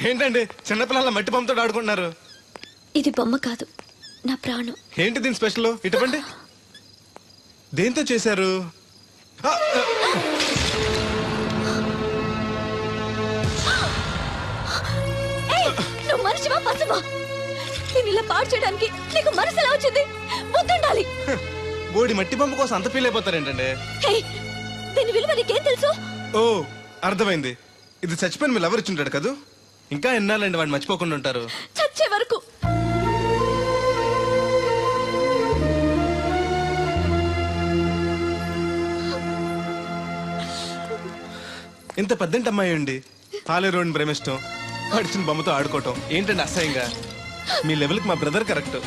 ఏంటండి చిన్నపిల్లల మట్టి బొమ్మతో ఆడుకుంటున్నారు? ఇది బొమ్మ కాదు, నా ప్రాణం. ఏంటి దీని స్పెషల్? ఇటువంటి దేంతో చేశారు? నువ్వు మనిషివా పశువా? నేను ఇలా పాడు చేయడానికి నీకు మనసు ఎలా వచ్చింది? బుద్ధుండాలి. బోడి మట్టి బొమ్మ కోసం అంత ఫీల్ అయిపోతారేంటండి? దీని విలువ నీకేం తెలుసు? ఓ అర్థమైంది. ఇది చచ్చిపోయిన మీ లవర్ ఇచ్చుంటాడు కదా. ఇంకా ఎన్నాలండి వాడిని మర్చిపోకుండా ఉంటారు? చచ్చే వరకు. ఇంత పెద్దంటి అమ్మాయి అండి, పాలేరోని ప్రేమిష్టం, పడిచిన బొమ్మతో ఆడుకోవటం ఏంటండి అసహ్యంగా? మీ లెవెల్కి మా బ్రదర్ కరెక్ట్.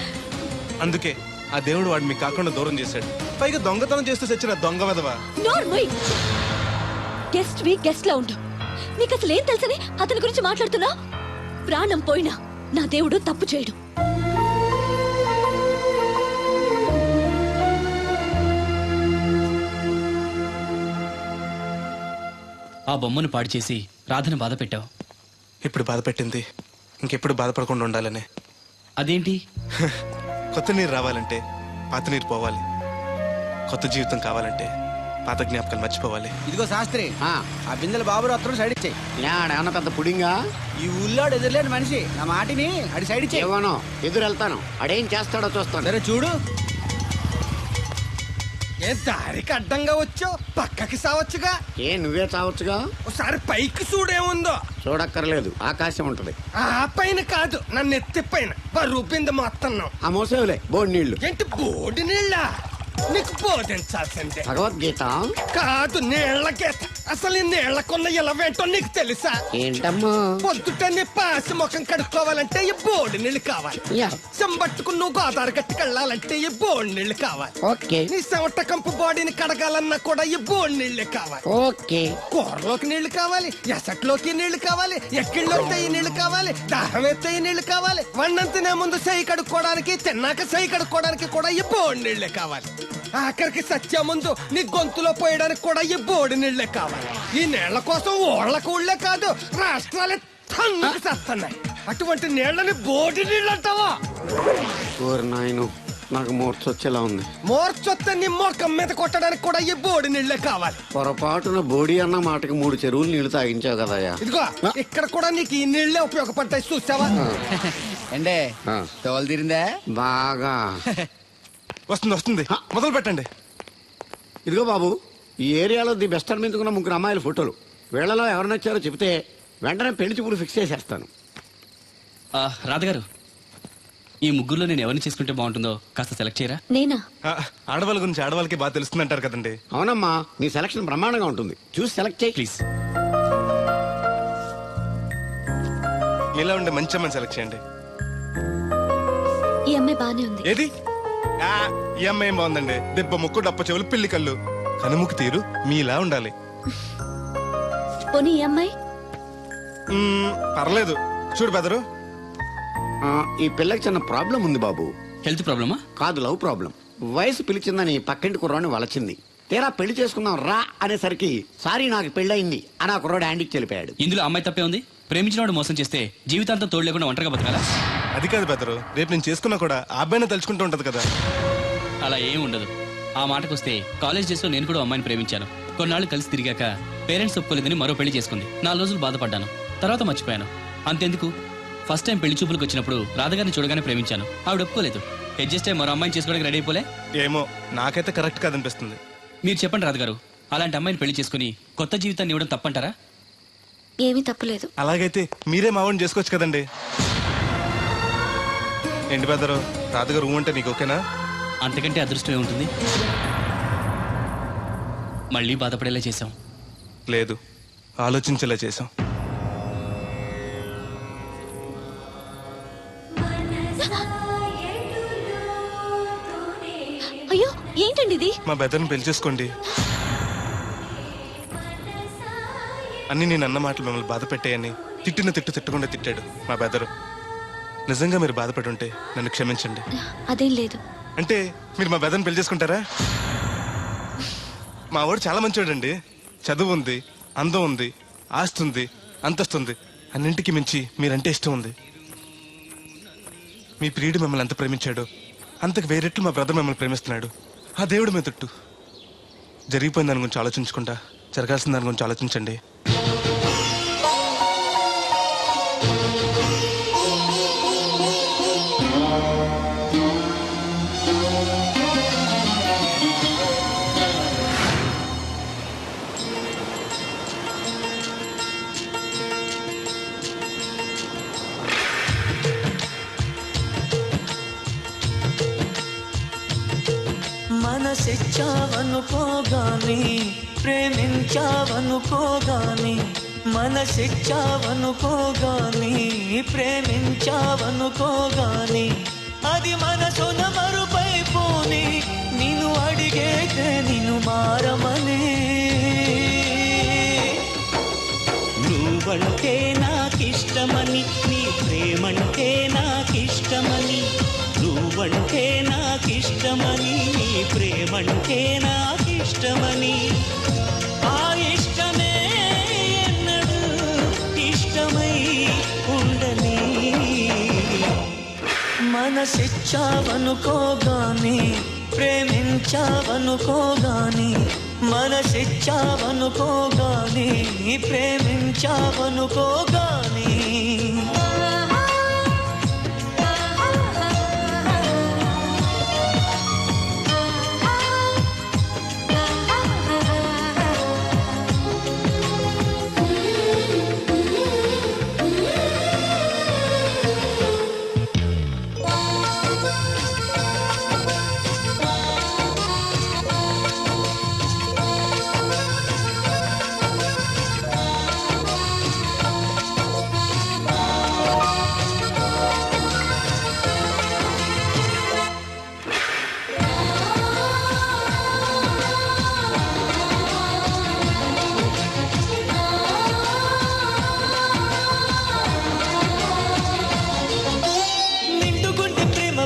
అందుకే ఆ దేవుడు వాడు మీకు కాకుండా దూరం చేశాడు. పైగా దొంగతనం చేస్తూ చచ్చిన దొంగ వదవా. గెస్ట్ వి గెస్ట్ లా ఉండు. నీకు అసలు ఏం తెలుసని అతని గురించి మాట్లాడుతున్నా? ప్రాణం పోయినా నా దేవుడు తప్పు చేయడు. ఆ బొమ్మను పాడు చేసి రాధను బాధ పెట్టావు. ఇప్పుడు బాధ పెట్టింది ఇంకెప్పుడు బాధపడకుండా ఉండాలనే. అదేంటి? కొత్త నీరు రావాలంటే పాత నీరు పోవాలి. కొత్త జీవితం కావాలంటే పాత జ్ఞాపకాలు మర్చిపోవాలి. ఇదిగో శాస్త్రి, ఆ బిందెల బాబు అత్తరు సైడ్ ఇచ్చేయి. ఏమన్నా పెద్ద పుడింగా? ఈ ఊళ్ళో ఎదురులేని మనిషి, నా మాటిని అడి సైడ్ ఇచ్చేయి. ఏమనో ఎదురు వెళ్తాను, అడేం చేస్తాడో చూస్తాను. సరే చూడు. ఏ దారికి అడ్డంగా వచ్చావు, పక్కకి సావచ్చుగా. ఏ నువ్వే చావచ్చుగా. ఒకసారి పైకి చూడేముందో. చూడక్కర్లేదు, ఆకాశం ఉంటది. ఆ పైన కాదు, నన్ను ఎత్తి పైన రూపింది మొత్తం. ఆ మోసేవులే బోడి నీళ్లు. ఏంటి బోడి నీళ్ళ? నీకు బోధించాల్సిందే. భగవద్గీత కాదు, నీళ్ల గీత. అసలు ఈ నీళ్లకున్న ఇలవేంటో నీకు తెలుసా? ఏంటమ్మా? పొద్దుట నీ పాసి ముఖం కడుక్కోవాలంటే ఈ బోడి నీళ్ళు కావాలి. యా. చెంబట్టుకుని నువ్వు గోదావరి గట్టుకు వెళ్ళాలంటే ఈ బోడి నీళ్ళు కావాలి. ఓకే. నీ చెమట కంపు బాడీని కడగాలన్నా కూడా ఈ బోడి నీళ్ళే కావాలి. ఓకే. కూరలోకి నీళ్లు కావాలి, ఎసట్లోకి నీళ్లు కావాలి, ఎక్కిళ్ళొస్తే ఈ నీళ్లు కావాలి, దాహం ఎత్తే ఈ నీళ్లు కావాలి. వండంతినే ముందు సై కడుక్కోవడానికి, తిన్నాక సై కడుక్కోవడానికి కూడా ఈ బోడి నీళ్లే కావాలి. ఆఖరికి సత్య ముందు నీ గొంతులో పోయడానికి కూడా ఈ బోడి నీళ్లే కావాలి. ఈ నీళ్ల కోసం ఓళ్లకు ఊళ్ళే కాదు, రాష్ట్రాలే తన్నుకు చేస్తున్నాయి. అటువంటి నీళ్లని బోడి నీళ్ళు అంటావా? ఓరి నాయను, నాకు మూర్చొచ్చేలా ఉంది. మోర్చొత్తే నీ మొఖం మీద కొట్టడానికి కూడా ఈ బోడి నీళ్లే కావాలి. పొరపాటున బోడి అన్న మాటకి 3 చెరువులు నీళ్లు తాగించావు కదయ్యా. ఇదిగో ఇక్కడ కూడా నీకు ఈ నీళ్లే ఉపయోగపడతాయి, చూసావా? అంటే తోలు తీరిందా? బాగా వస్తుంది వస్తుంది, మొదలు పెట్టండి. ఇదిగో బాబు, ఈ ఏరియాలో ది బెస్ట్ అనిపించుకున్న 3 అమ్మాయిల ఫోటోలు. వీళ్ళలో ఎవరు నచ్చారో చెప్తే వెంటనే పెళ్లి చూపులు ఫిక్స్ చేసేస్తాను. రాధగారు, ఈ ముగ్గురులో నేను ఎవరిని చేసుకుంటే బాగుంటుందో కాస్త సెలెక్ట్ చేయరా? నేనా? ఆడవాళ్ళ గురించి ఆడవాళ్ళకి బాగా తెలుస్తుంది అంటారు కదండి. అవునమ్మా, నీ సెలక్షన్ బ్రహ్మాండంగా ఉంటుంది, చూసి సెలెక్ట్ చేయి ప్లీజ్. మీలా ఉండే మంచి అమ్మాయిని సెలెక్ట్ చేయండి. ఈ అమ్మాయి బానే ఉంది. ఏది? ఈ అమ్మాయి ఏం బాగుందండి? దెబ్బ ముక్కు, డప్ప చెవులు, పిల్లి కళ్ళు, కనుముక్కు తీరు మీలా ఉండాలి. పోనీ ఈ అమ్మాయి? పర్లేదు. చూడు బెదరు, ఈ పిల్లకి చిన్న ప్రాబ్లం ఉంది బాబు. హెల్త్ ప్రాబ్లమా? కాదు, లవ్ ప్రాబ్లం. వయసు పిలిచిందని పక్కింటి కుర్రాన్ని వలచింది. తీరా పెళ్లి చేసుకుందాం రా అనేసరికి సారీ నాకు పెళ్ళయింది అని ఆ కుర్రాడు హ్యాండ్కి తెలిపాడు. ఇందులో అమ్మాయి తప్పే ఉంది. ప్రేమించినవాడు మోసం చేస్తే జీవితాంతం తోడు లేకుండా ఒంటరిగా బతకాలా? అది కాదు బెదరు, రేపు నేను చేసుకున్నా కూడా ఆ అబ్బాయిని తలుచుకుంటూ ఉంటది కదా. అలా ఏం ఉండదు. ఆ మాటకొస్తే కాలేజ్ డేస్ లో నేను కూడా అమ్మాయిని ప్రేమించాను. కొన్నాళ్ళు కలిసి తిరిగాక పేరెంట్స్ ఒప్పుకోలేదని మరో పెళ్లి చేసుకుంది. 4 రోజులు బాధపడ్డాను, తర్వాత మర్చిపోయాను. అంతెందుకు, ఫస్ట్ టైం పెళ్లి చూపులకు వచ్చినప్పుడు రాధగారిని చూడగానే ప్రేమించాను. ఆవిడ ఒప్పుకోలేదు. అడ్జస్ట్ అయ్యి మరో అమ్మాయిని చేసుకోవడానికి రెడీ అయిపోలే. ఏమో, నాకైతే కరెక్ట్ కాదనిపిస్తుంది. మీరు చెప్పండి రాధగారు, అలాంటి అమ్మాయిని పెళ్లి చేసుకుని కొత్త జీవితాన్ని ఇవ్వడం తప్పంటారా? ఏమీ తప్పులేదు. అలాగైతే మీరే మావాడిని చేసుకోవచ్చు కదండి. ఏంటి బెదరు, రాధగారు అంటే నీకు ఓకేనా? అంతకంటే అదృష్టం ఏముంటుంది? మళ్ళీ బాధపడేలా చేశాం. లేదు, ఆలోచించేలా చేశాం. అయ్యో, ఏంటండి ఇది? మా బెదర్ని పెళ్లి చేసుకోండి. అన్ని నేను అన్న మాటలు మిమ్మల్ని బాధ పెట్టాయని తిట్టిన తిట్టకుండా తిట్టాడు మా బెదరు. నిజంగా మీరు బాధపడి ఉంటే నన్ను క్షమించండి. అదేం లేదు. అంటే మీరు మా బెదర్ని పెళ్లి చేసుకుంటారా? మా వాడు చాలా మంచివాడండి. చదువు ఉంది, అందం ఉంది, ఆస్తి ఉంది, అంతస్తుంది. అన్నింటికి మించి మీరంటే ఇష్టం ఉంది. మీ ప్రియుడు మిమ్మల్ని ఎంత ప్రేమించాడో అంతకు వేరెట్లు మా బ్రదర్ మిమ్మల్ని ప్రేమిస్తున్నాడు. ఆ దేవుడు మీద తట్టు. జరిగిపోయిన దాని గురించి ఆలోచించకుండా జరగాల్సిన దాని గురించి ఆలోచించండి. మనసిచ్చావనుకోగాని ప్రేమించావనుకోగాని మనసిచ్చావనుకోగాని ప్రేమించావనుకోగాని అది మనసున మరుపైపోని నిన్ను అడిగేతే నిన్ను మారమని నువ్వంటే నాకిష్టమని నీ ప్రేమంటే నాకిష్టమని నువ్వంటే నాకిష్టమని నీ ప్రేమంటే నాకిష్టమని ఆ ఇష్టమే ఎన్నడూ ఇష్టమై ఉండని మనసిచ్చావనుకోగాని ప్రేమించావనుకోగాని మనసిచ్చావనుకోగాని ప్రేమించావనుకోగాని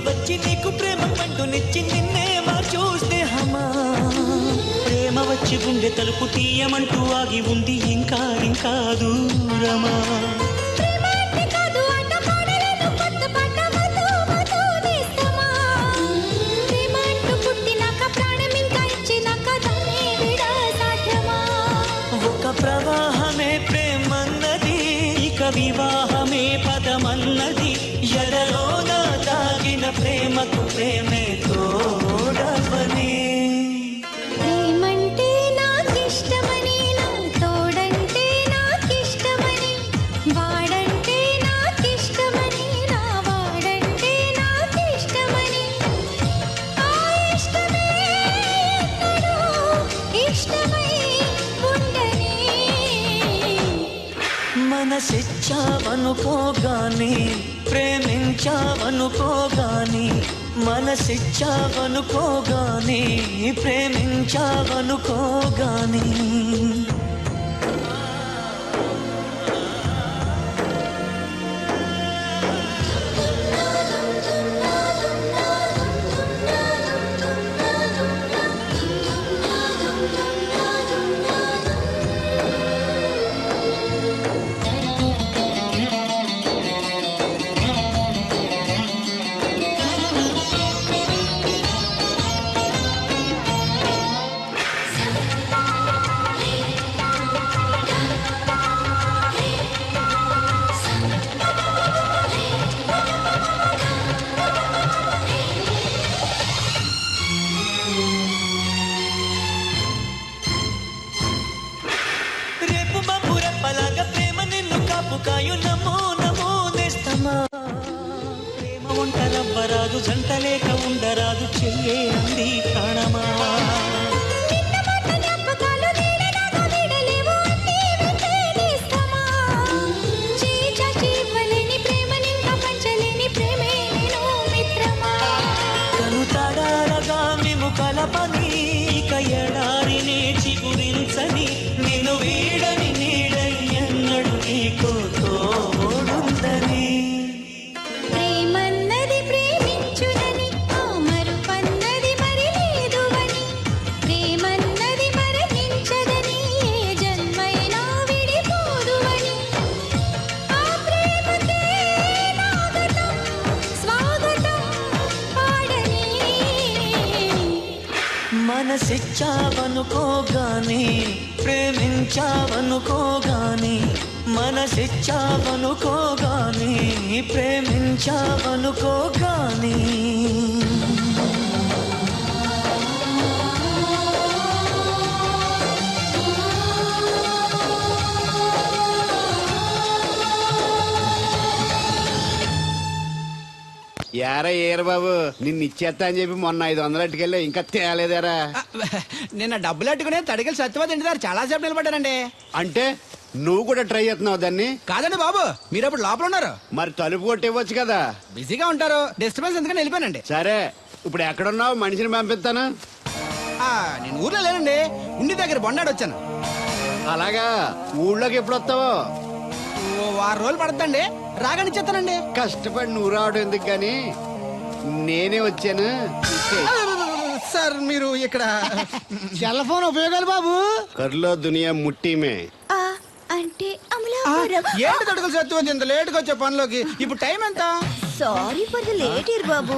వచ్చి నీకు ప్రేమ పండునిచ్చి నిన్నే చూస్తే హమా ప్రేమ వచ్చి గుండె తలుపు తీయమంటూ ఆగి ఉంది ఇంకా ఇంకా దూరమా ఒక ప్రవాహమే ప్రేమన్నది ఇక వివాహమే పదమన్నది ఎడలోన దాగిన ప్రేమకు ప్రేమే తోడవని ప్రేమంటే నాకిష్టమని నా తోడంటే నాకిష్టమని వాడంటే నాకిష్టమని నా వాడంటే నాకిష్టమని ఆ ఇష్టమే ఎన్నడూ ఇష్టమై ఉండని మనసిచ్చావనుకోగాని ప్రేమించావనుకోగాని మనసిచ్చావనుకోగాని ప్రేమించావనుకోగాని రేపు బాబు రెప్పలాగా ప్రేమ నిన్ను కాపుకాయు నమో నమో నేస్తమా ప్రేమ ఒంటరవ్వరాదు జంట లేక ఉండరాదు చెయ్యే అంది ప్రాణమా కను తడారగా మేము కలపని ఇక ఎడారిని చిగురించని నిన్ను వీడని నీడయ్యన్నడు నీకు తోడుందని ప్రేమన్నది ప్రేమించునని ఆ మరుపన్నది మరి లేదు అని ప్రేమన్నది మరణించదని ఏ జన్మైనా విడిపోదు అని ఆ మనసిచ్చావనుకోగాని ప్రేమించావనుకోగాని మనసిచ్చావనుకోగాని ప్రేమించావనుకోగాని ఏరా ఏరు బాబు నిన్ను ఇచ్చేస్తా అని చెప్పి మొన్న 500 అట్టుకెళ్ళి ఇంకా తేలేదారా నిన్న డబ్బులు అట్టుకునే తడికెళ్ళి సత్యవతి ఇంటి దగ్గర చాలా సేపు నిలబడ్డానండి. అంటే నువ్వు కూడా ట్రై చేస్తున్నావు దాన్ని? కాదండి బాబు, మీరు అప్పుడు లోపల ఉన్నారు, మరి తలుపు కొట్టివ్వచ్చు కదా. బిజీగా ఉంటారు, డిస్టర్బెన్స్ ఎందుకని వెళ్ళిపోయానండి. సరే ఇప్పుడు ఎక్కడున్నావు? మనిషిని పంపిస్తాను. నేను ఊర్లో లేనండి, ఉండి దగ్గర బొండాడు వచ్చాను. అలాగా ఊళ్ళోకి ఎప్పుడు వస్తావో? ఓ 6 రోజులు పడుతుందండి, రాగానే చెప్తానండి. కష్టపడి నువ్వు రావడం ఎందుకు గాని నేనే వచ్చాను. సార్ మీరు ఇక్కడ సెల్ ఫోన్ ఉపయోగాలు బాబు. కర్లో దునియా ముట్టిమే. ఆ, అంటే అమలాపురం. ఏంటి తడుకులు సత్యవతి ఇంత లేటుగా వచ్చే పనిలోకి? ఇప్పుడు టైం ఎంత? Sorry for the late year బాబు.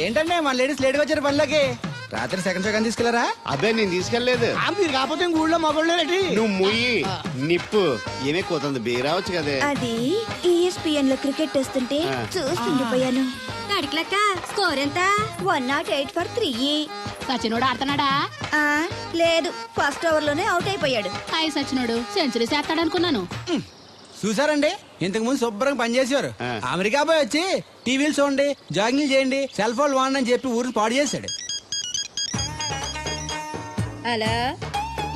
ఏంటంటే మన లేడీస్ లేటుగా వచ్చారు పనిలోకి. రాత్రి సెకండ్ షో కానీ తీసుకెళ్లారా? అదే నేను తీసుకెళ్లేదు. మీరు కాకపోతే ఇంక ఊళ్ళో మగోళ్ళు ఏంటి? నువ్వు ముయ్యి నిప్పు ఏమే కోతుంది బీరావచ్చు కదే. అది ESPN లో క్రికెట్ వస్తుంటే చూస్తుండిపోయాను. అడిగిలక్క స్కోర్ ఎంత? 108 for 3. సచినోడు ఆడుతున్నాడా? ఆ, లేదు, ఫస్ట్ ఓవర్ లోనే అవుట్ అయిపోయాడు. హాయ్ సచినోడు సెంచరీ చేస్తాడనుకున్నాను. చూసారండి, ఇంతకు ముందు శుభ్రంగా పనిచేసేవారు. అమెరికా పోయి వచ్చి టీవీలు చూడండి, జాగింగ్ చేయండి, సెల్ ఫోన్ వాడండి అని చెప్పి ఊరిని పాడు చేశాడు. అలా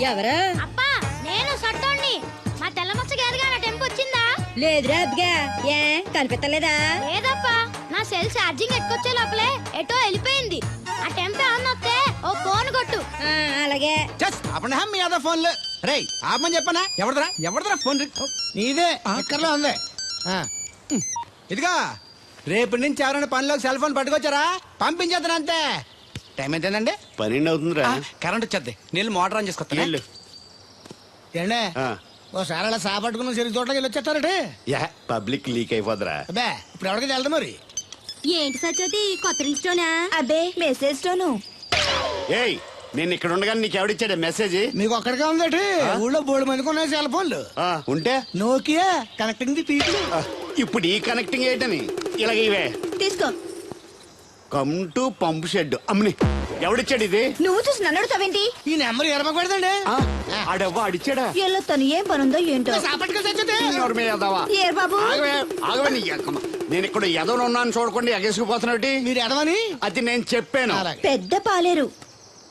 ఎవరా? అప్పా నేను సట్టోణ్ణి. మా తెల్లమచ్చ గారిగా నా టెంపు వచ్చిందా? లేదురా అబ్బగా, ఏ కనిపెట్టలేదా? లేదప్పా, నా సెల్ ఛార్జింగ్ ఎక్కొచ్చే లోపలే ఎటో వెళ్ళిపోయింది. ఆ టెంపు అన్నొస్తే ఓ ఫోన్ కొట్టు. అలాగే. అప్పుడు మీ అదా ఫోన్లు రేయ్ ఆపమని చెప్పనా? ఎవరిదరా ఫోన్? నీదే ఎక్కర్లో ఉంది. ఇదిగా రేపటి నుంచి ఎవరైనా పనిలోకి సెల్ ఫోన్ పట్టుకొచ్చారా పంపించేద్దాను అంతే. టైం ఎంతేందండి? 12 అవుతుందిరా. కరెంట్ వచ్చేది, నీళ్ళు మోటార్ ఆన్ చేసుకొస్తా. వెళ్ళు. ఏండే ఆ. ఓసారి అలా సాపట్టుకున్న చెరుకు తోటలోకి వెళ్ళి వచ్చేస్తారటే. యా పబ్లిక్ లీక్ అయిపోద్రా. అబ్బే ఇప్పుడు ఎవరికి వెళ్దాం మరి. ఏంటి సత్యవతి కొత్త రింగ్స్టోనా? అబ్బే, మెసేజ్ తోను. ఏయ్ నేను ఇక్కడ ఉండగానే నీకు ఎవడిచ్చాడే మెసేజ్? మీకు ఒక్కడికే ఉందటి, ఊళ్ళో 3 మందికి ఉన్నాయి సెల్ ఫోన్లు. ఉంటే నోకియా కనెక్టింగ్ ది పీపుల్. ఇప్పుడు ఈ కనెక్టింగ్ ఏంటని ఇలాగ ఇవే తీసుకో. Come to pump shed. అమ్మని ఎవడిచ్చాడు ఇది? నువ్వు చూసి నన్ను అడుగుతావేంటి? ఈ నెంబర్ ఎరపకూడదండి. ఆడవ్వ అడిచాడా? ఎల్లో తను ఏం పనుందో ఏంటో. సాపట్టుకు తెచ్చితే ఏర్ బాబు, ఆగవే నీ ఎక్కమ్మ. నేను ఇక్కడ ఎదవను ఉన్నాను చూడకుండా ఎగేసుకుపోతున్నావు. మీరు ఎదవని అది నేను చెప్పాను. పెద్ద పాలేరు.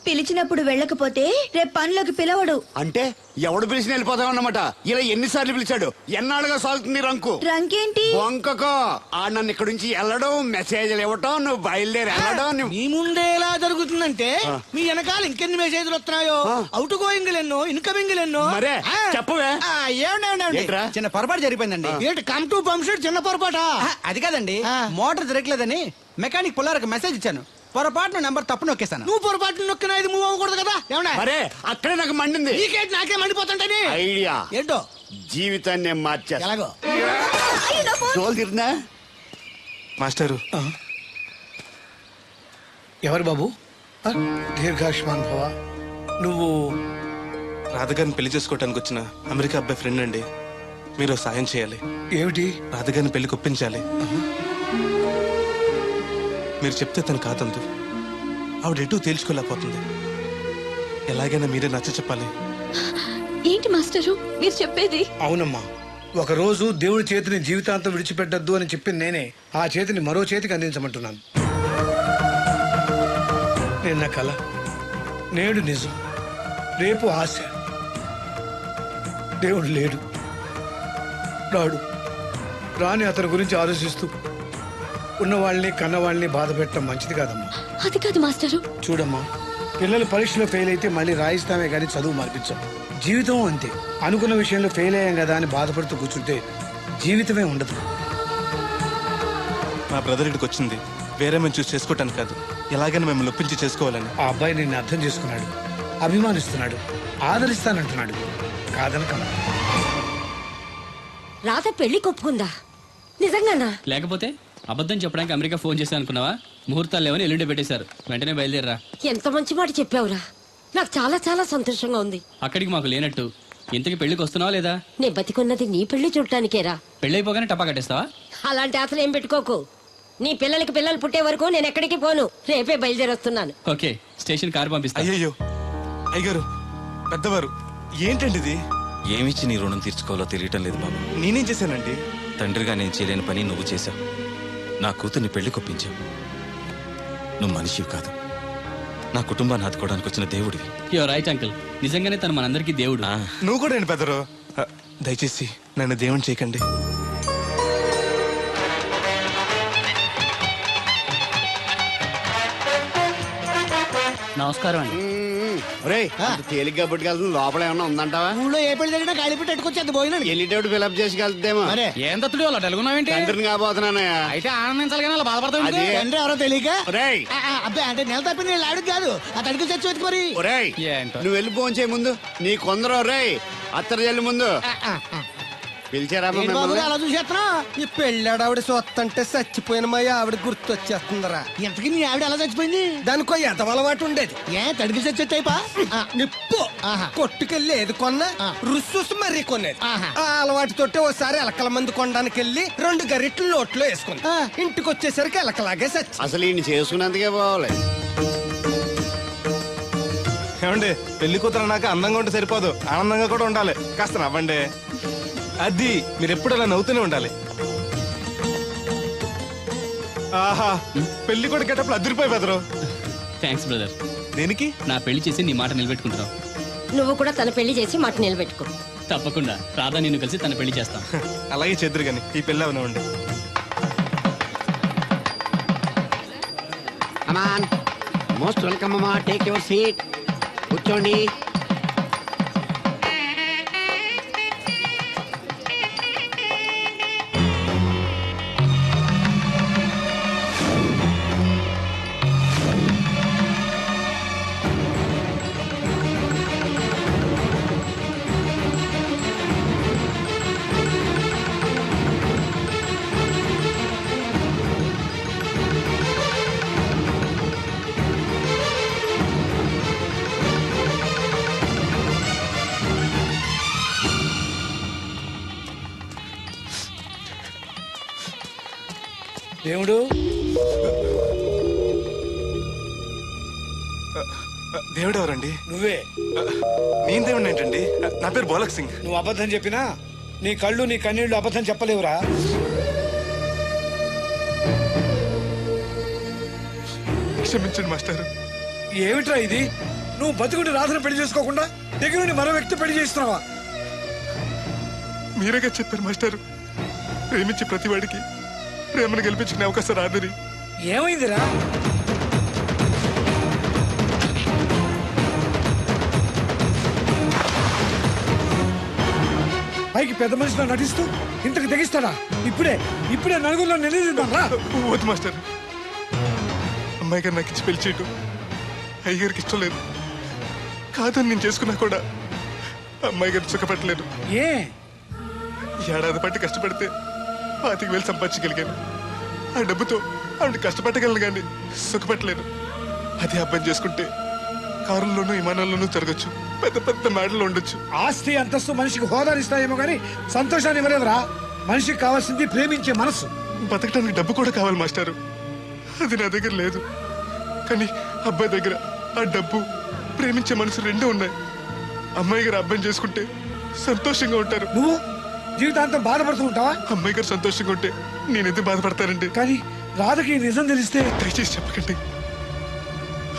పిలిచినప్పుడు వెళ్ళకపోతే రేపు పనిలోకి పిలవడు. అంటే ఎవడు పిలిచిన వెళ్ళిపోతామన్నమాట. ఇలా ఎన్నిసార్లు పిలిచాడు? ఎన్నాళ్ళుగా సాగుతుంది రంకు. రంకేంటి? వంకకో ఆ నన్ను ఇక్కడ నుంచి వెళ్ళడం, మెసేజ్లు ఇవ్వటం, నువ్వు బయలుదేరి వెళ్ళడం. మీ ముందే ఎలా జరుగుతుందంటే మీ వెనకాల ఇంకెన్ని మెసేజ్లు వస్తున్నాయో. అవుట్ గోయింగ్ ఎన్నో, ఇన్కమింగ్ ఎన్నో. మరే చెప్పవే. ఏంట్రా? చిన్న పొరపాటు జరిగిపోయిందండి. ఏంటి కమ్ టు పంప్ షెడ్ చిన్న పొరపాట? అది కాదండి, మోటార్ తిరగలేదని మెకానిక్ పుల్లారకు మెసేజ్ ఇచ్చాను. పొరపాటున నెంబర్ తప్పు నొక్కేశాను. నువ్వు పొరపాటు నొక్కిన ఇది మూవ్ అవ్వకూడదు కదా. ఏమన్నా మరే అక్కడే నాకు మండింది. నీకేంటి నాకే మండిపోతుంటని ఐడియా ఏంటో జీవితాన్ని నేను మార్చేస్తా. ఎలాగో తోలు తిరిగినా మాస్టరు, ఎవరు బాబు? దీర్ఘాయుష్మాన్ భవ. నువ్వు రాధగారిని పెళ్లి చేసుకోవటానికి వచ్చిన అమెరికా అబ్బాయి ఫ్రెండ్ అండి. మీరు సాయం చేయాలి. ఏమిటి? రాధగారిని పెళ్లికి ఒప్పించాలి. మీరు చెప్తే తను కాదందు. ఆవిడ ఎటూ తేల్చుకోలేకపోతుంది. ఎలాగైనా మీరే నచ్చ చెప్పాలి. ఏంటి మాస్టరు మీరు చెప్పేది? అవునమ్మా, ఒకరోజు దేవుడి చేతిని జీవితాంతం విడిచిపెట్టద్దు అని చెప్పింది నేనే. ఆ చేతిని మరో చేతికి అందించమంటున్నాను. నిన్న కల, నేడు నిజం, రేపు ఆశ. దేవుడు లేడు, రాడు. రాని అతని గురించి ఆలోచిస్తూ ఉన్నవాళ్ళని కన్నవాళ్ళని బాధ పెట్టడం మంచిది కాదమ్మా. అది కాదు మాస్టరు. చూడమ్మా, పిల్లలు పరీక్షలో ఫెయిల్ అయితే మళ్ళీ రాయిస్తామే కానీ చదువు మార్పించాం. జీవితం అంతే. అనుకున్న విషయంలో ఫెయిల్ అయ్యాం కదా అని బాధపడుతూ కూర్చుంటే జీవితమే ఉండదు. మా బ్రదర్ ఇక్కడికి వచ్చింది వేరే మేము చూసి చేసుకోవటానికి కాదు, ఎలాగైనా మిమ్మల్ని ఒప్పించి చేసుకోవాలని. ఆ అబ్బాయి నిన్ను అర్థం చేసుకున్నాడు, అభిమానిస్తున్నాడు, ఆదరిస్తానంటున్నాడు. కాదనకమ్మా. రాత పెళ్లి కొప్పుకుందా? నిజంగానా? లేకపోతే అబద్ధం చెప్పడానికి అమెరికా ఫోన్ చేశాను అనుకున్నావా? ముహూర్తాలు లేవని ఎల్లుండి పెట్టేశారు. వెంటనే బయలుదేరరా. ఎంత మంచి మాట చెప్పావురా, నాకు చాలా చాలా సంతోషంగా ఉంది. అక్కడికి మాకు లేనట్టు ఇంతకి పెళ్లికి వస్తున్నావా లేదా? నే బతికున్నది నీ పెళ్లి చూడటానికేరా. పెళ్ళైపోగానే టపా కట్టేస్తావా? అలాంటి ఆశలు ఏం పెట్టుకోకు. నీ పిల్లలకి పిల్లలు పుట్టే వరకు నేను ఎక్కడికి పోను. రేపే బయలుదేరొస్తున్నాను. ఓకే, స్టేషన్ కారు పంపిస్తా. అయ్యయ్యో అయ్యగారు, పెద్దవారు, ఏంటండి ఇది? ఏమిచ్చి నీ రుణం తీర్చుకోవాలో తెలియటం లేదు బాబు. నేనేం చేశానండి? తండ్రిగా నేను చేయలేని పని నువ్వు చేశావు. నా కూతుర్ని పెళ్లి కొప్పించావు. నువ్వు మనిషివి కాదు, నా కుటుంబాన్ని ఆదుకోవడానికి వచ్చిన దేవుడివి. యో రైట్ అంకుల్, నిజంగానే తను మనందరికీ దేవుడు. నువ్వు కూడా ఏంటి పెద్దరు? దయచేసి నన్ను దేవుని చేయకండి. నమస్కారం అండి. ఒరేయ్, అంత తేలిగ్గా పుట్టుకెళ్తుంది, లోపల ఏమన్నా ఉందంటావా? ఊళ్ళో ఏ పెళ్లి జరిగినా కాళీపెట్టి ఎట్టుకొచ్చేది భోజనం. వెళ్ళేటప్పుడు ఫిలప్ చేసి వెళ్తేమో. మరే ఏం తత్తుడు అలా డలుగున్నావేంటి? తండ్రిని కాబోతున్నానయ్యా. అయితే ఆనందించాలి కానీ అలా బాధపడతావు. అది తండ్రి ఎవరో తెలియక ఒరేయ్, అబ్బాయి అంటే నెల తప్పింది వీళ్ళు ఆవిడకి కాదు, ఆ తడికి చచ్చి మరి. ఒరేయ్, ఏంటో. నువ్వు వెళ్ళి ఫోన్ చేయ ముందు. నీ కొందరు రేయ్ అత్తర జల్లి ముందు పిలిచారా ఏంటి బాబు అలా చూసేస్తున్నా? ఈ పెళ్ళాడావిడ సొత్తంటే చచ్చిపోయిన మా ఆవిడ గుర్తొచ్చేస్తుందిరా. ఇంతకీ నీ ఆవిడ ఎలా చచ్చిపోయింది? దానికో ఎదవలవాటు ఉండేది. ఏ తడికి చచ్చి టైపా? నిప్పు ఆహా. కొట్టుకెళ్ళి ఏది కొన్నా ఆ. రుస్సుస్ మరీ కొనేది. ఆహా. ఆ అలవాటుతోటే ఓసారి ఎలకల మందు కొనడానికి వెళ్ళి 2 గరిట్లు నోట్లో వేసుకుంది. ఆ. ఇంటికి వచ్చేసరికి ఎలకలాగే చచ్చి. అసలు ఈయన చేసుకున్నందుకే పోవాలి. ఏమండి, పెళ్లి కూతురు నాకు అందంగా ఉంటే సరిపోదు, ఆనందంగా కూడా ఉండాలి. కాస్త నవ్వండి. అది మీరు ఎప్పుడు అలా నవ్వుతూనే ఉండాలి. ఆహా, పెళ్లి కూడా గెటప్పుడు అదిరిపోయి బెదరు. Thanks brother. దేనికి? నా పెళ్లి చేసి నీ మాట నిలబెట్టుకుంటున్నావు. నువ్వు కూడా తన పెళ్లి చేసి మాట నిలబెట్టుకో. తప్పకుండా రాధా నిన్ను కలిసి తన పెళ్లి చేస్తాం. అలాగే చెద్దరు గాని ఈ పెళ్లి అవనివ్వండి. అమాన్, మోస్ట్ వెల్కమ్ అమ్మా. టేక్ యువర్ సీట్, కూర్చోండి. దేవుడు, దేవుడు ఎవరండి? నువ్వే. నేను దేవుడు ఏంటండి? నా పేరు బోలక్ సింగ్. నువ్వు అబద్ధం చెప్పినా నీ కళ్ళు నీ కన్నీళ్లు అబద్ధం చెప్పలేవురా. క్షమించండి మాస్టర్. ఏమిట్రా ఇది? నువ్వు బతుకుంటే రాధను పెళ్లి చేసుకోకుండా దగ్గర మరో వ్యక్తి పెళ్లి చేస్తున్నావా? మీరేగా చెప్పారు మాస్టర్, ప్రేమించే ప్రతివాడికి ప్రేమను గెలిపించుకునే అవకాశం రాదని. ఏమైందిరా? పైకి పెద్ద మనిషిలో నటిస్తూ ఇంతకు తెగిస్తాడా? ఇప్పుడే నలుగురిలో నిలదీద్దాం రా. వద్దు మాస్టర్, అమ్మాయి గారు నాకు ఇచ్చి పెళ్లి చేయటం అయ్యగారికి ఇష్టం లేదు. కాదని నేను చేసుకున్నా కూడా అమ్మాయి గారిని సుఖపెట్టలేను. ఏ ఏడాది పట్టి కష్టపడితే 25,000 సంపాదించగలిగాను. ఆ డబ్బుతో ఆవిడ కష్టపట్టగలను కానీ సుఖపెట్టలేను. అదే అబ్బాయి చేసుకుంటే కారుల్లోనూ విమానాల్లోనూ తిరగచ్చు, పెద్ద పెద్ద మేడలు ఉండొచ్చు. ఆస్తి అంతస్తు మనిషికి హోదానిస్తాయేమో కానీ సంతోషాన్ని ఇవ్వలేదురా. మనిషికి కావాల్సింది ప్రేమించే మనసు. బతకడానికి డబ్బు కూడా కావాలి మాస్టారు, అది నా దగ్గర లేదు. కానీ అబ్బాయి దగ్గర ఆ డబ్బు, ప్రేమించే మనసు రెండూ ఉన్నాయి. అమ్మాయి గారు అబ్బాయిని చేసుకుంటే సంతోషంగా ఉంటారు. నువ్వు జీవితాంతం బాధపడుతూ ఉంటావా? అమ్మాయి గారు సంతోషంగా ఉంటే నేనెందుకు బాధపడతానండి? కానీ రాధకి ఈ నిజం తెలిస్తే దయచేసి చెప్పకండి.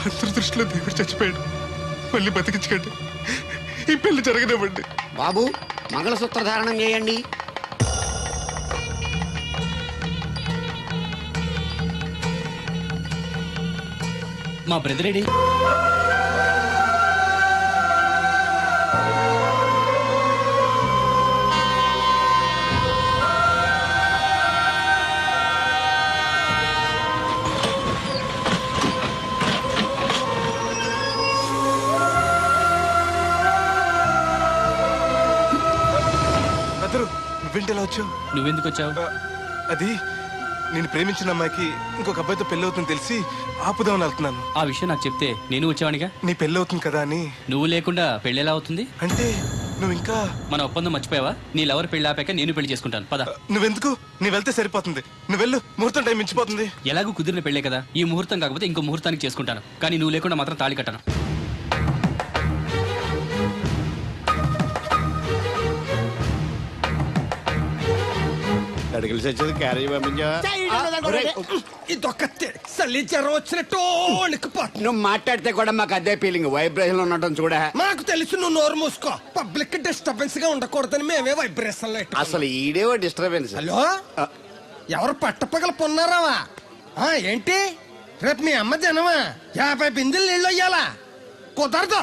అందరి దృష్టిలో దేవుడు చచ్చిపోయాడు, మళ్ళీ బతికించకండి. ఈ పెళ్లి జరగనివ్వండి. బాబు, మంగళసూత్ర ధారణం చేయండి. మా బ్రదర్ ఏడి? బ్రదరు, నువ్వేంటి ఎలా వచ్చావు? నువ్వెందుకు వచ్చావు? అది నేను ప్రేమించిన అమ్మాయికి ఇంకొక అబ్బాయితో పెళ్లి అవుతుందని తెలిసి ఆపుదామని వెళ్తున్నాను. ఆ విషయం నాకు చెప్తే నేను వచ్చేవాడిగా. నీ పెళ్లి అవుతుంది కదా అని. నువ్వు లేకుండా పెళ్లి ఎలా అవుతుంది? అంటే నువ్వు ఇంకా మన ఒప్పందం మర్చిపోయావా? నీ లవర్ పెళ్లి ఆపాక నేను పెళ్లి చేసుకుంటాను. పద. నువ్వెందుకు? నువ్వు వెళ్తే సరిపోతుంది. నువ్వు వెళ్ళు, ముహూర్తం టైం మించిపోతుంది. ఎలాగూ కుదిరిన పెళ్లే కదా, ఈ ముహూర్తం కాకపోతే ఇంకో ముహూర్తానికి చేసుకుంటాను. కానీ నువ్వు లేకుండా మాత్రం తాళి కట్టను. అడిగిలి సచ్చేది క్యారేజ్ పంపించావా? ఇదొక చలి జ్వరం వచ్చినట్టు వణికిపోతుంది. నువ్వు మాట్లాడితే కూడా మాకు అదే ఫీలింగ్, వైబ్రేషన్ ఉండటం చూడ. మాకు తెలుసు, నువ్వు నోరు మూసుకో. పబ్లిక్ డిస్టర్బెన్స్ గా ఉండకూడదని మేమే వైబ్రేషన్ లో అసలు ఈడేవో డిస్టర్బెన్స్. హలో, ఎవరు పట్టపగల పొన్నారావా? ఏంటి రేపు మీ అమ్మ జనమా 50 బిందెలు నీళ్ళు అయ్యాలా? కుదరదు.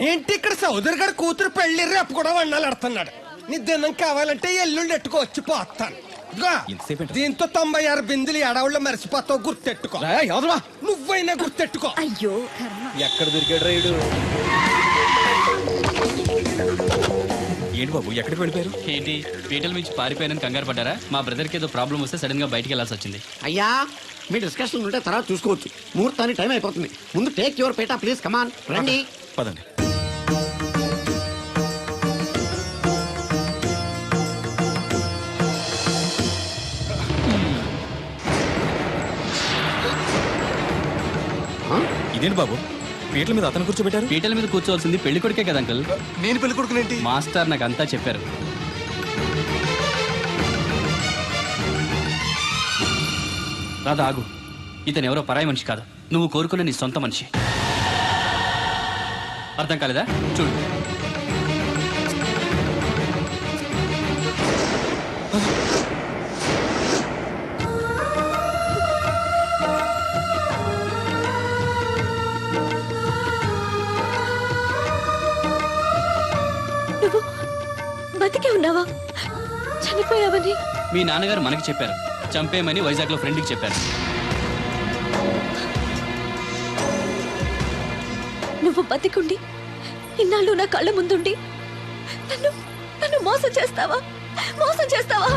ఏంటి ఇక్కడ సోదరి గారి కూతురు పెళ్లి రేపు కూడా వండాలి ఆడుతున్నాడు. నీ దినం కావాలంటే ఎల్లుండి ఎట్టుకో వచ్చి పోతాను. దీంతో 96 బిందెలు ఎడవుళ్ళు మరిచిపోతావు, గుర్తెట్టుకో. నువ్వైనా గుర్తెట్టుకో. అయ్యో ఎక్కడ దొరికాడు రైడు? ఏంటి బాబు, ఎక్కడికి వెళ్ళిపోయారు? ఏంటి పీటల నుంచి పారిపోయానని కంగారు పడ్డారా? మా బ్రదర్కి ఏదో ప్రాబ్లం వస్తే సడన్ గా బయటికి వెళ్ళాల్సి వచ్చింది. అయ్యా, మీ డిస్కషన్ ఉంటే తర్వాత చూసుకోవచ్చు. ముహూర్తానికి టైం అయిపోతుంది. ముందు టేక్ యువర్ పేటా ప్లీజ్. కమాన్ రండి. పదండి. ఇదేంటి బాబు, పీటల మీద అతను కూర్చోబెట్టారు? పీటల మీద కూర్చోవలసింది పెళ్లి కొడుకే కదా అంకుల్. నేను పెళ్లి కొడుకునేంటి? మాస్టర్ నాకు అంతా చెప్పారు. రాధా ఆగు, ఇతను ఎవరో పరాయి మనిషి కాదు, నువ్వు కోరుకున్న నీ సొంత మనిషి. అర్థం కాలేదా? చూడు. నువ్వు బతికే ఉన్నావా? చనిపోయావని మీ నాన్నగారు మనకి చెప్పారు, చంపేయమని వైజాగ్ లో ఫ్రెండ్కి చెప్పారు. నువ్వు బతికుండి ఇన్నాళ్ళు నా కళ్ళ ముందుండి నన్ను నన్ను మోసం చేస్తావా? మోసం చేస్తావా?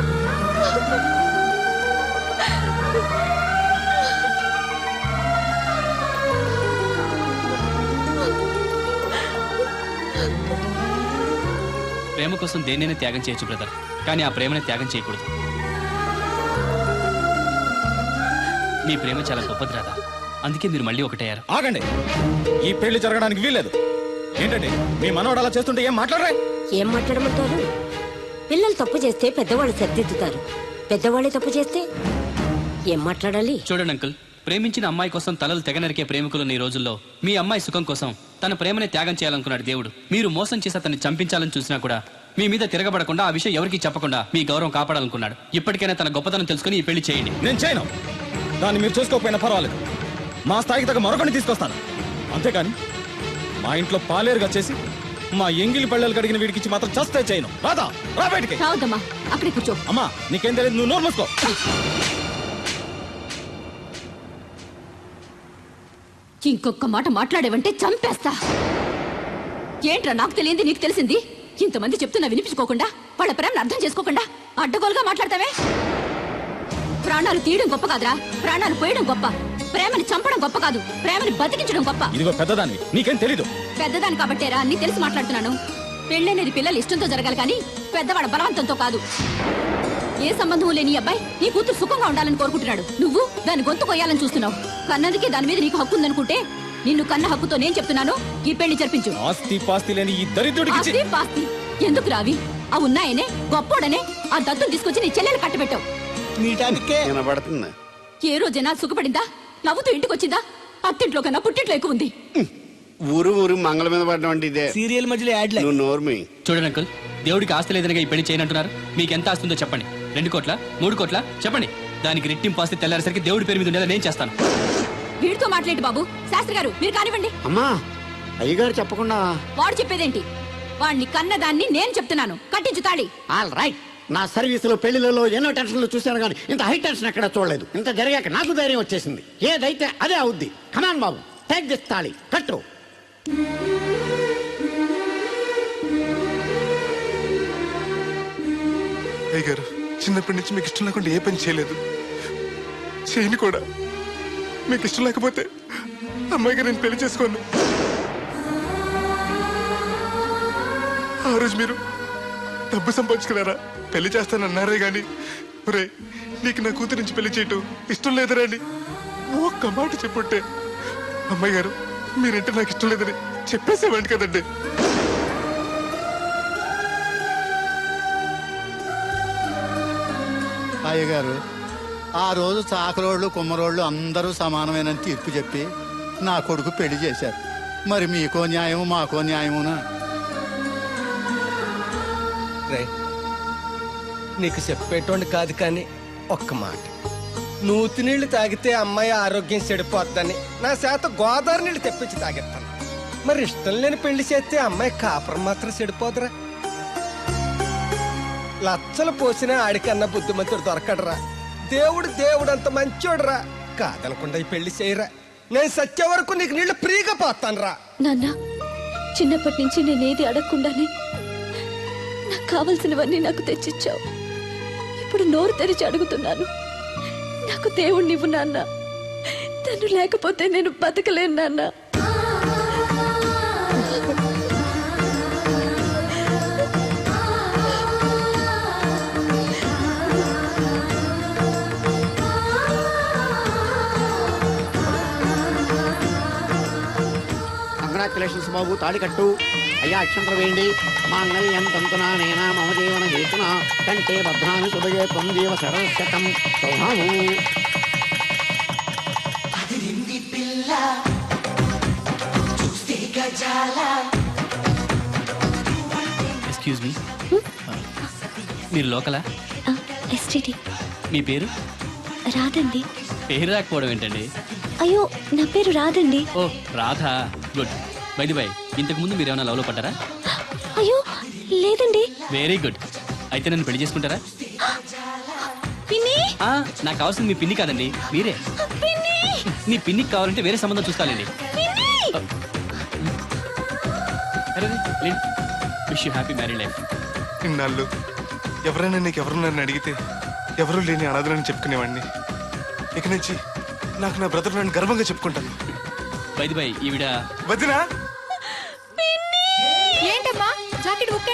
ప్రేమ కోసం దేన్నైనా త్యాగం చేయొచ్చు బ్రదర్, కానీ ఆ ప్రేమని త్యాగం చేయకూడదు. మీ ప్రేమ చాలా గొప్పది రాదా, అందుకే మీరు మళ్ళీ ఒకటయ్యారు. ఆగండి, ఈ పెళ్లి జరగడానికి వీల్లేదు. ఏంటండి మీ మనోడు అలా చేస్తుంటే ఏం మాట్లాడరా? ఏం మాట్లాడమంటారు? పిల్లలు తప్పు చేస్తే పెద్దవాళ్ళు సరిదిద్దుతారు, పెద్దవాళ్ళే తప్పు చేస్తే ఏం మాట్లాడాలి? చూడండి అంకుల్, ప్రేమించిన అమ్మాయి కోసం తలలు తెగనరికే ప్రేమికులున్న ఈ రోజుల్లో మీ అమ్మాయి సుఖం కోసం తన ప్రేమని త్యాగం చేయాలనుకున్నాడు దేవుడు. మీరు మోసం చేసి అతన్ని చంపించాలని చూసినా కూడా మీ మీద తిరగబడకుండా, ఆ విషయం ఎవరికి చెప్పకుండా మీ గౌరవం కాపాడాలనుకున్నాడు. ఇప్పటికైనా తన గొప్పతనం తెలుసుకుని ఈ పెళ్లి చేయండి. నేను చేయను. దాన్ని మీరు చూసుకోకపోయినా పర్వాలేదు, మా స్థాయికి తగ్గ మరొకటి తీసుకొస్తాను. అంతేకాని మా ఇంట్లో పాలేరుగా చేసి మా ఎంగిలి పళ్ళలు కడిగిన వీడికి మాత్రం చస్తే చేయను. రాదా, రా బయటికి. రావద్దమ్మా, అక్కడే కూర్చో. అమ్మా నీకేం తెలియదు, నువ్వు నోరు మూసుకో. ఇంకొక మాట మాట్లాడేవంటే చంపేస్తా. ఏంట్రా నాకు తెలియంది నీకు తెలిసింది? ఇంతమంది చెప్తున్నా వినిపించుకోకుండా, వాళ్ళ ప్రేమను అర్థం చేసుకోకుండా అడ్డగోలుగా మాట్లాడతావే. ప్రాణాలు తీయడం గొప్ప కాదురా, ప్రాణాలు పోయడం గొప్ప. ప్రేమని చంపడం గొప్ప కాదు, ప్రేమని బతికించడం గొప్ప. ఇదిగో పెద్దదాన్ని, నీకేం తెలీదు. పెద్దదాని కాబట్టేరా అన్ని తెలిసి మాట్లాడుతున్నాను. పెళ్ళనేది పిల్లలు ఇష్టంతో జరగాలి కానీ పెద్దవాళ్ళ బలవంతంతో కాదు. ఏ సంబంధం లేని అబ్బాయి నీ కూతురు సుఖంగా ఉండాలని కోరుకుంటున్నాడు. నువ్వు దాని గొంతు కొయ్యాలని చూస్తున్నావు. కన్నందుకే దాని మీద నీకు హక్కు ఉందనుకుంటే నిన్ను కన్న హక్కుతో నేను చెప్తున్నాను, ఈ పెళ్లి జరిపించు. ఆస్తి పాస్తి లేని ఈ దరిద్రుడికి ఆస్తి పాస్తి ఎందుకు రావి? ఆ ఉన్నాయనే గొప్పోడనే ఆ దత్తును తీసుకొచ్చి నీ చెల్లెలు కట్టబెట్టావు. వినబడుతుంది. ఏ రోజైనా సుఖపడిందా? నవ్వుతూ ఇంటికి వచ్చిందా? అత్తింట్లో కన్నా పుట్టింట్లో ఎక్కువ ఉంది. ఊరు ఊరు మంగళ మీద పడడం అంటే ఇదే. సీరియల్ మధ్యలో యాడ్ నువ్వు నోర్మి. చూడండి అంకుల్, దేవుడికి ఆస్తి లేదనగా ఈ పెళ్లి చేయనంటున్నారు. మీకు ఎంత ఆస్తుందో చెప్పండి. 2 కోట్ల 3 కోట్ల చెప్పండి. దానికి రెట్టింపు ఆస్తి తెల్లారేసరికి దేవుడి పేరు మీద ఉండేలా నేను చేస్తాను. వీడితో మాట్లాడి బాబు. శాస్త్రి గారు మీరు కానివ్వండి. అమ్మా, అయ్యగారు చెప్పకుండా. వాడు చెప్పేదేంటి? వాడిని కన్నదాన్ని నేను చెప్తున్నాను, కట్టించు తాళి. All right. నా సర్వీసులో పెళ్లిలలో ఎన్నో టెన్షన్లు చూశాను కానీ ఇంత హై టెన్షన్ ఎక్కడ చూడలేదు. ఇంత జరిగాక నాకు ధైర్యం వచ్చేసింది. ఏదైతే అదే అవుద్ది. కమాన్ బాబు, టేక్ దిస్ తాళి, కట్టు. అయ్య గారు, చిన్నప్పటి నుంచి మీకు ఇష్టం లేకుండా ఏ పని చేయలేదు. చేయను కూడా. మీకు ఇష్టం లేకపోతే అమ్మాయిగా నేను పెళ్లి చేసుకోను. ఆ రోజు మీరు డబ్బు సంపాదించుకున్నారా, పెళ్లి చేస్తానన్నారే గాని ఒరే నీకు నా కూతురు నుంచి పెళ్లి చేయటం ఇష్టం లేదురా అని ఒక్క మాట చెప్పుంటే అమ్మాయి గారు మీరంటే నాకు ఇష్టం లేదని చెప్పేసేవాడి కదండి. అయ్యగారు ఆ రోజు చాకరోళ్ళు కుమ్మరోళ్ళు అందరూ సమానమేనని తీర్పు చెప్పి నా కొడుకు పెళ్లి చేశారు. మరి మీకో న్యాయము మాకో న్యాయమునా? రే నీకు చెప్పేటోండి కాదు కానీ ఒక్క మాట, నూతి నీళ్లు తాగితే అమ్మాయి ఆరోగ్యం చెడిపోద్దని నా చేత గోదావరి నీళ్లు తెప్పించి తాగిస్తాను. మరి ఇష్టం లేని పెళ్లి చేస్తే అమ్మాయి కాపురం మాత్రం చెడిపోదురా? లచ్చలు పోసినా ఆడికన్నా బుద్ధిమంతుడు దొరకడరా. దేవుడు అంత మంచోడురా. కాదనకుండా ఈ పెళ్లి చేయరా. నేను సత్య వరకు నీకు నీళ్లు ఫ్రీగా పోతాను రా. నాన్న, చిన్నప్పటి నుంచి నేనేది అడగకుండానే నాకు కావలసినవన్నీ నాకు తెచ్చిచ్చావు. ఇప్పుడు నోరు తెరిచి అడుగుతున్నాను, నాకు దేవుణ్ణి ఇవ్వు నాన్న. తను లేకపోతే నేను బతకలేను నాన్న. కంగ్రాచులేషన్స్ బాబు, తాళి కట్టు. అయ్యా అక్షంతలు వేయండి. మాంగళ్యం తంతునా నేనా మమ జీవన హేతున కంటే భద్రాన్ని సుభగే త్వం జీవ సరస్యతం సౌభాము. ఎక్స్క్యూజ్ మీ, మీరు లోకలా? ఎస్టీడీ. మీ పేరు? రాదండి. పేరు రాకపోవడం ఏంటండి? అయ్యో, నా పేరు రాదండి. ఓ Radha, good. By the by, ఇంతకు ముందు మీరు ఏమైనా లవ్లో పడ్డారా? అయ్యో లేదండి. Very good. అయితే నన్ను పెళ్లి చేసుకుంటారా? పిన్ని, నాకు కావాల్సింది మీ పిన్ని కాదండి, మీరే. పిన్ని, మీ పిన్నికి కావాలంటే వేరే సంబంధం చూస్తానండి. Wish you happy marry life. ఇన్నాళ్ళు ఎవరైనా నీకు ఎవరున్నారని అడిగితే ఎవరు లేని అనాథలని చెప్పుకునేవాడిని. ఇక నుంచి నాకు నా బ్రదర్ నన్ను గర్వంగా చెప్పుకుంటాను. బై ది బై, ఈవిడ వదినా